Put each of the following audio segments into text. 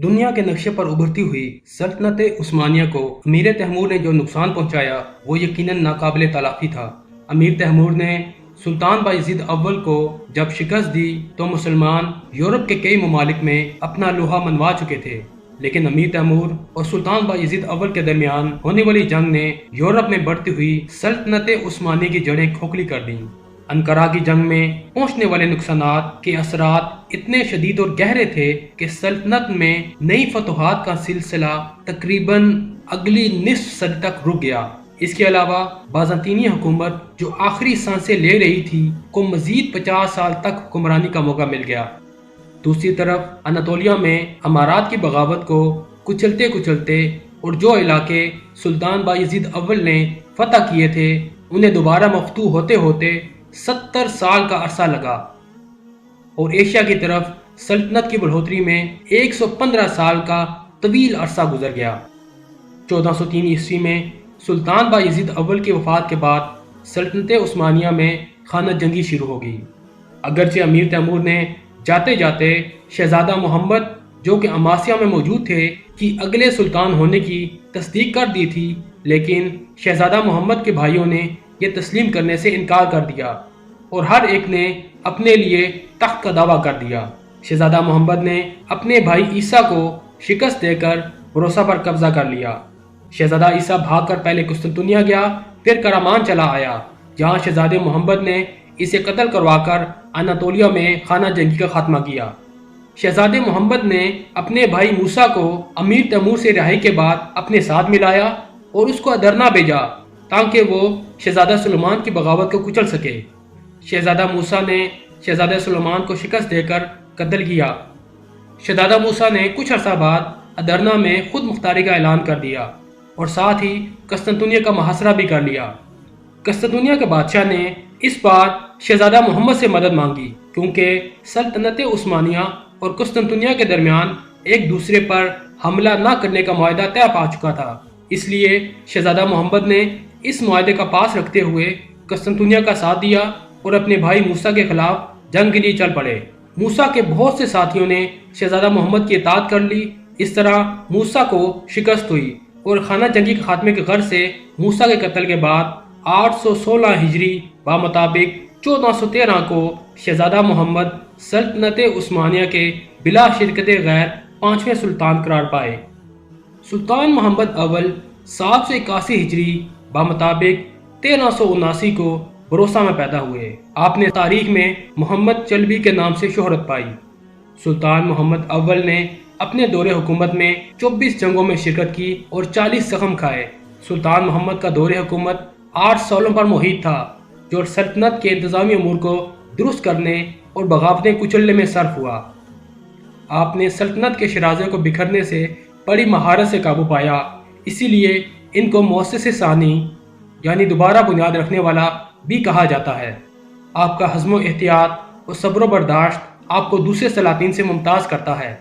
دنیا کے نقشے پر ابھرتی ہوئی سلطنت عثمانیہ کو امیر تیمور نے جو نقصان پہنچایا وہ یقیناً ناقابل تلافی تھا۔ امیر تیمور نے سلطان بایزید اول کو جب شکست دی تو مسلمان یورپ کے کئی ممالک میں اپنا لوہا منوا چکے تھے، لیکن امیر تیمور اور سلطان بایزید اول کے درمیان ہونے والی جنگ نے یورپ میں بڑھتی ہوئی سلطنت عثمانیہ کی جڑیں کھوکھلی کر دیں۔ انقرہ کی جنگ میں پہنچنے والے نقصانات کے اثرات اتنے شدید اور گہرے تھے کہ سلطنت میں نئی فتوحات کا سلسلہ تقریباً اگلی نصف صدی تک رک گیا۔ اس کے علاوہ بازنطینی حکومت جو آخری سانسیں لے رہی تھی کو مزید 50 سال تک حکمرانی کا موقع مل گیا۔ دوسری طرف اناطولیہ میں امارات کی بغاوت کو کچلتے کچلتے اور جو علاقے سلطان بایزید اول نے فتح کیے تھے انہیں دوبارہ مفتوح ہوتے ہوتے 70 سال کا عرصہ لگا، اور ایشیا کی طرف سلطنت کی بڑھوتری میں 115 سال کا طویل عرصہ گزر گیا۔ 1403 عیسوی میں سلطان بایزید اول کی وفات کے بعد سلطنت عثمانیہ میں خانہ جنگی شروع ہو گئی۔ اگرچہ امیر تیمور نے جاتے جاتے شہزادہ محمد جو کہ اماسیا میں موجود تھے کہ اگلے سلطان ہونے کی تصدیق کر دی تھی، لیکن شہزادہ محمد کے بھائیوں نے یہ تسلیم کرنے سے انکار کر دیا اور ہر ایک نے اپنے لیے تخت کا دعویٰ کر دیا۔ شہزادہ محمد نے اپنے بھائی عیسیٰ کو شکست دے کر بروسا پر قبضہ کر لیا۔ شہزادہ عیسیٰ بھاگ کر پہلے قسطنطنیہ گیا، پھر کرامان چلا آیا، جہاں شہزادے محمد نے اسے قتل کروا کر اناطولیہ میں خانہ جنگی کا خاتمہ کیا۔ شہزادے محمد نے اپنے بھائی موسیٰ کو امیر تیمور سے رہائی کے بعد اپنے ساتھ ملایا اور اس کو ادرنا بھیجا تاکہ وہ شہزادہ سلیمان کی بغاوت کو کچل سکے۔ شہزادہ موسیٰ نے شہزادہ سلیمان کو شکست دے کر قتل کیا۔ شہزادہ موسیٰ نے کچھ عرصہ بعد ادرنا میں خود مختاری کا اعلان کر دیا اور ساتھ ہی قسطنطنیہ کا محاصرہ بھی کر لیا۔ قسطنطنیہ کے بادشاہ نے اس بار شہزادہ محمد سے مدد مانگی کیونکہ سلطنت عثمانیہ اور قسطنطنیہ کے درمیان ایک دوسرے پر حملہ نہ کرنے کا معاہدہ طے پا چکا تھا۔ اس لیے شہزادہ محمد نے اس معاہدے کا پاس رکھتے ہوئے قسطنطنیہ کا ساتھ دیا اور اپنے بھائی موسیٰ کے خلاف جنگ کے لیے چل پڑے۔ موسیٰ کے بہت سے ساتھیوں نے شہزادہ محمد کی اطاعت کر لی۔ اس طرح موسیٰ کو شکست ہوئی اور خانہ جنگی کے خاتمے کے غرض سے موسیٰ کے قتل کے بعد 816 ہجری بمطابق 1413 کو شہزادہ محمد سلطنت عثمانیہ کے بلا شرکت غیر 5ویں سلطان قرار پائے۔ سلطان محمد اول 781 ہجری بمطابق 1379 کو بروسا میں پیدا ہوئے۔ آپ نے تاریخ میں محمد چلبی کے نام سے شہرت پائی۔ سلطان محمد اول نے اپنے دور حکومت میں 24 جنگوں میں شرکت کی اور 40 زخم کھائے۔ سلطان محمد کا دور حکومت 8 سالوں پر محیط تھا جو سلطنت کے انتظامی امور کو درست کرنے اور بغاوتیں کچلنے میں صرف ہوا۔ آپ نے سلطنت کے شرازے کو بکھرنے سے بڑی مہارت سے قابو پایا، اسی لیے ان کو مؤسس ثانی یعنی دوبارہ بنیاد رکھنے والا بھی کہا جاتا ہے۔ آپ کا حزم و احتیاط اور صبر و برداشت آپ کو دوسرے سلاطین سے ممتاز کرتا ہے۔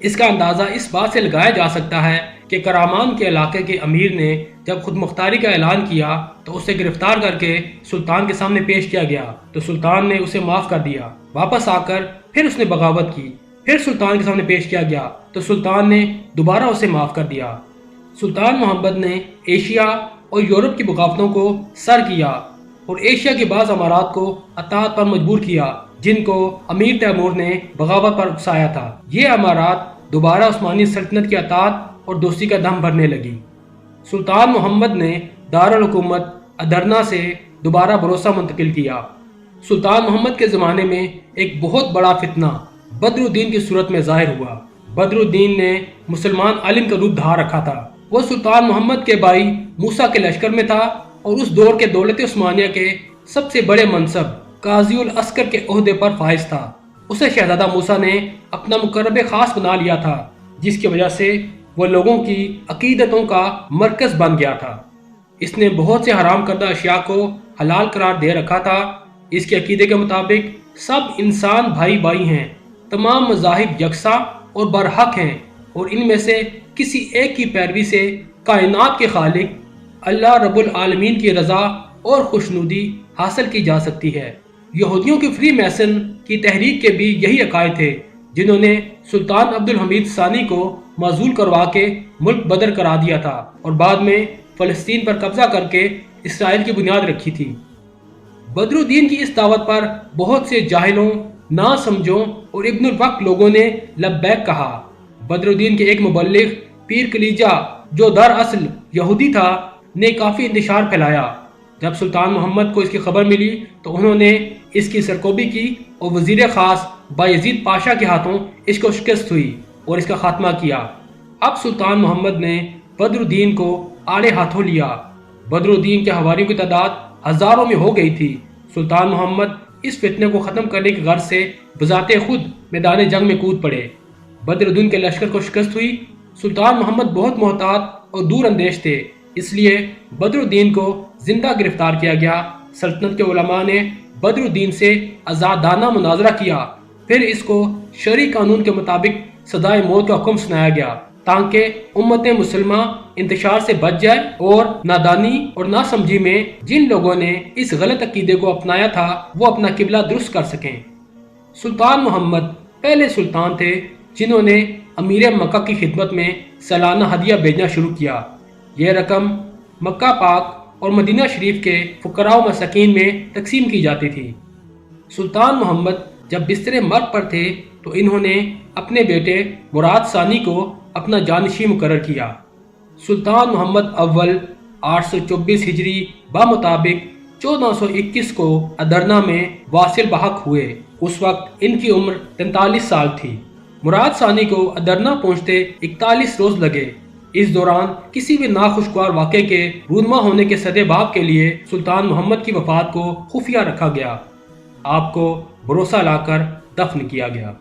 اس کا اندازہ اس بات سے لگایا جا سکتا ہے کہ کرامان کے علاقے کے امیر نے جب خود مختاری کا اعلان کیا تو اسے گرفتار کر کے سلطان کے سامنے پیش کیا گیا تو سلطان نے اسے معاف کر دیا۔ واپس آ کر پھر اس نے بغاوت کی، پھر سلطان کے سامنے پیش کیا گیا تو سلطان نے دوبارہ اسے معاف کر دیا۔ سلطان محمد نے ایشیا اور یورپ کی بغاوتوں کو سر کیا اور ایشیا کے بعض امارات کو اطاعت پر مجبور کیا جن کو امیر تیمور نے بغاوت پر اکسایا تھا۔ یہ امارات دوبارہ عثمانی سلطنت کی اطاعت اور دوستی کا دم بھرنے لگی۔ سلطان محمد نے دارالحکومت ادرنا سے دوبارہ بروسا منتقل کیا۔ سلطان محمد کے زمانے میں ایک بہت بڑا فتنہ بدر الدین کی صورت میں ظاہر ہوا۔ بدر الدین نے مسلمان عالم کا روپ دھار رکھا تھا۔ وہ سلطان محمد کے بھائی موسیٰ کے لشکر میں تھا اور اس دور کے دولت عثمانیہ کے سب سے بڑے منصب قاضی العسکر کے عہدے پر فائز تھا۔ اسے شہزادہ موسیٰ نے اپنا مقرب خاص بنا لیا تھا جس کی وجہ سے وہ لوگوں کی عقیدتوں کا مرکز بن گیا تھا۔ اس نے بہت سے حرام کردہ اشیاء کو حلال قرار دے رکھا تھا۔ اس کے عقیدے کے مطابق سب انسان بھائی بھائی ہیں، تمام مذاہب یکساں اور برحق ہیں اور ان میں سے کسی ایک کی پیروی سے کائنات کے خالق اللہ رب العالمین کی رضا اور خوشنودی حاصل کی جا سکتی ہے۔ یہودیوں کی فری میسن کی تحریک کے بھی یہی عقائد تھے جنہوں نے سلطان عبد الحمید ثانی کو معزول کروا کے ملک بدر کرا دیا تھا اور بعد میں فلسطین پر قبضہ کر کے اسرائیل کی بنیاد رکھی تھی۔ بدر الدین کی اس دعوت پر بہت سے جاہلوں، نا سمجھوں اور ابن الوقت لوگوں نے لبیک کہا۔ بدر الدین کے ایک مبلغ پیر کلیجہ جو دراصل یہودی تھا نے کافی انتشار پھیلایا۔ جب سلطان محمد کو اس کی خبر ملی تو انہوں نے اس کی سرکوبی کی اور وزیر خاص بایزید پاشا کے ہاتھوں اس کو شکست ہوئی اور اس کا خاتمہ کیا۔ اب سلطان محمد نے بدر الدین کو آڑے ہاتھوں لیا۔ بدر الدین کے حواریوں کی تعداد ہزاروں میں ہو گئی تھی۔ سلطان محمد اس فتنے کو ختم کرنے کی غرض سے بذات خود میدان جنگ میں کود پڑے۔ بدر الدین کے لشکر کو شکست ہوئی۔ سلطان محمد بہت محتاط اور دور اندیش تھے، اس لیے بدر الدین کو زندہ گرفتار کیا گیا۔ سلطنت کے علماء نے بدر الدین سے آزادانہ مناظرہ کیا، پھر اس کو شرعی قانون کے مطابق سزائے موت کا حکم سنایا گیا تاکہ امت مسلمہ انتشار سے بچ جائے اور نادانی اور ناسمجھی میں جن لوگوں نے اس غلط عقیدے کو اپنایا تھا وہ اپنا قبلہ درست کر سکیں۔ سلطان محمد پہلے سلطان تھے جنہوں نے امیر مکہ کی خدمت میں سالانہ ہدیہ بھیجنا شروع کیا۔ یہ رقم مکہ پاک اور مدینہ شریف کے فقراء و مساکین میں تقسیم کی جاتی تھی۔ سلطان محمد جب بستر مرگ پر تھے تو انہوں نے اپنے بیٹے مراد ثانی کو اپنا جانشین مقرر کیا۔ سلطان محمد اول 824 ہجری بمطابق 1421 کو ادرنا میں واصل بحق ہوئے۔ اس وقت ان کی عمر 43 سال تھی۔ مراد ثانی کو ادرنا پہنچتے 41 روز لگے۔ اس دوران کسی بھی ناخوشگوار واقعے کے رونما ہونے کے سدے باب کے لیے سلطان محمد کی وفات کو خفیہ رکھا گیا۔ آپ کو بھروسہ لا کر دفن کیا گیا۔